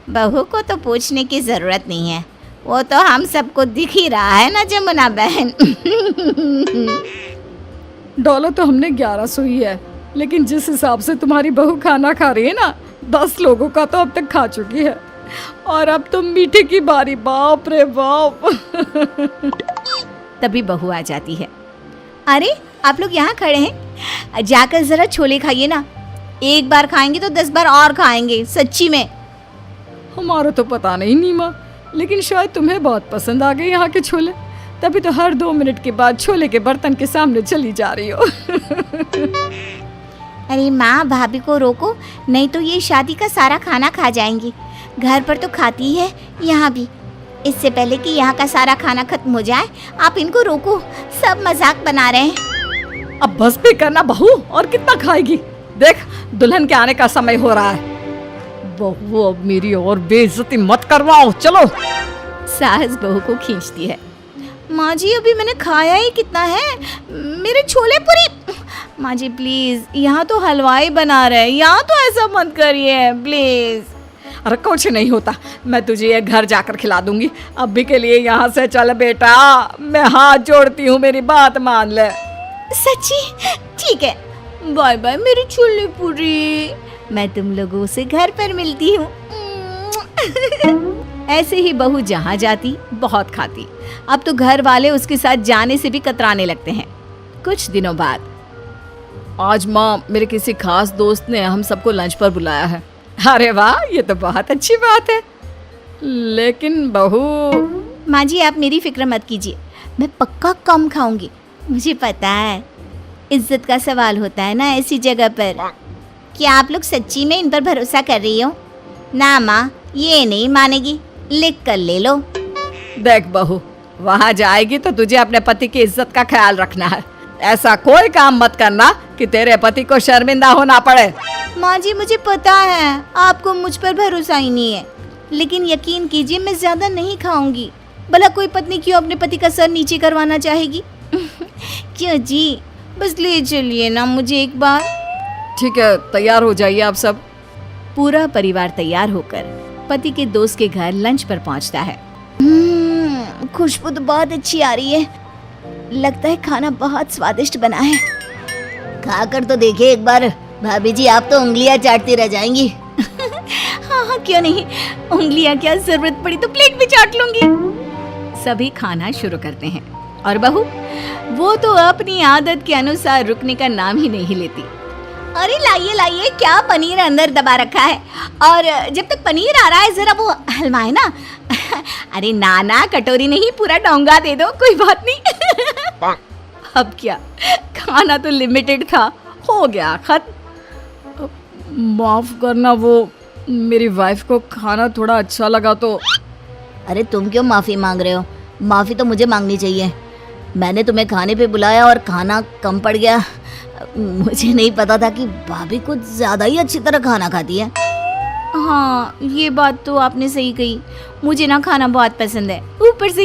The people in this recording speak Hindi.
बहू को तो पूछने की जरूरत नहीं है, वो तो हम सबको दिख ही रहा है ना जमुना बहन। डॉलर तो हमने 1100 ही है, लेकिन जिस हिसाब से तुम्हारी बहू खाना खा रही है ना, 10 लोगों का तो अब तक खा चुकी है। और अब तो मीठे की बारी, बाप रे बाप। तभी बहू आ जाती है। अरे आप लोग यहाँ खड़े हैं, जाकर जरा छोले खाइए ना। एक बार खाएंगे तो 10 बार और खाएंगे, सच्ची में। हमारा तो पता नहीं नीमा, लेकिन शायद तुम्हें बहुत पसंद आ गए यहाँ के छोले, तभी तो हर 2 मिनट के बाद छोले के बर्तन के सामने चली जा रही हो। अरे माँ, भाभी को रोको, नहीं तो ये शादी का सारा खाना खा जाएंगी। घर पर तो खाती है, यहाँ भी। इससे पहले कि यहाँ का सारा खाना खत्म हो जाए, आप इनको रोको, सब मजाक बना रहे हैं। अब बस भी करना बहू, और कितना खाएगी? देख, दुल्हन के आने का समय हो रहा है। बहू अब मेरी और बेइज्जती मत करवाओ, चलो। सास बहू को खींचती है। माँ जी, अभी मैंने खाया ही कितना है, मेरे छोले पूरी। माँ जी प्लीज, यहाँ तो हलवाई बना रहे हैं, यहाँ तो ऐसा मत करिए प्लीज। अरे कुछ नहीं होता, मैं तुझे ये घर जाकर खिला दूंगी। अभी के लिए यहाँ से चल बेटा, मैं हाथ जोड़ती हूँ, मेरी बात मान ले। सच्ची? ठीक है, बाय बाय मेरी छोले पूरी, मैं तुम लोगों से घर पर मिलती हूँ। ऐसे ही बहू जहाँ जाती बहुत खाती। अब तो घर वाले उसके साथ जाने से भी कतराने लगते हैं। कुछ दिनों बाद, आज माँ, मेरे किसी खास दोस्त ने हम सबको लंच पर बुलाया है। अरे वाह, ये तो बहुत अच्छी बात है। लेकिन बहू। माँ जी आप मेरी फिक्र मत कीजिए, मैं पक्का कम खाऊंगी। मुझे पता है, इज्जत का सवाल होता है ना ऐसी जगह पर। क्या आप लोग सच्ची में इन पर भरोसा कर रही हो? ना माँ, ये नहीं मानेगी, लिख कर ले लो। देख बहू, वहाँ जाएगी तो तुझे अपने पति की इज्जत का ख्याल रखना है। ऐसा कोई काम मत करना कि तेरे पति को शर्मिंदा होना पड़े। माँ जी मुझे पता है आपको मुझ पर भरोसा ही नहीं है, लेकिन यकीन कीजिए मैं ज्यादा नहीं खाऊंगी। भला कोई पत्नी क्यों अपने पति का सर नीचे करवाना चाहेगी? क्यों जी, बस ले चलिए ना मुझे एक बार। ठीक है, तैयार हो जाइए आप सब। पूरा परिवार तैयार होकर पति के दोस्त के घर लंच पर पहुंचता है। खुशबू तो बहुत अच्छी आ रही है, लगता है खाना बहुत स्वादिष्ट बना है। खाकर तो देखिए एक बार, भाभी जी आप तो उंगलियां चाटती रह जाएंगी। हाँ हाँ क्यों नहीं, उंगलियां क्या, जरूरत पड़ी तो प्लेट भी चाट लूंगी। सभी खाना शुरू करते हैं और बहू वो तो अपनी आदत के अनुसार रुकने का नाम ही नहीं लेती। अरे लाइए लाइए, क्या पनीर अंदर दबा रखा है, और जब तक पनीर आ रहा है जरा वो हलवाए ना। अरे नाना, कटोरी नहीं पूरा डोंगा दे दो, कोई बात नहीं। अब क्या, खाना तो लिमिटेड था, हो गया खत्म। माफ करना, वो मेरी वाइफ को खाना थोड़ा अच्छा लगा तो। अरे तुम क्यों माफी मांग रहे हो? माफी तो मुझे मांगनी चाहिए। मैंने तुम्हें खाने पे बुलाया और खाना कम पड़ गया। मुझे नहीं पता था कि भाभी कुछ ज्यादा ही अच्छी तरह खाना खाती है। हाँ ये बात तो आपने सही कही, मुझे ना खाना बहुत पसंद है, ऊपर से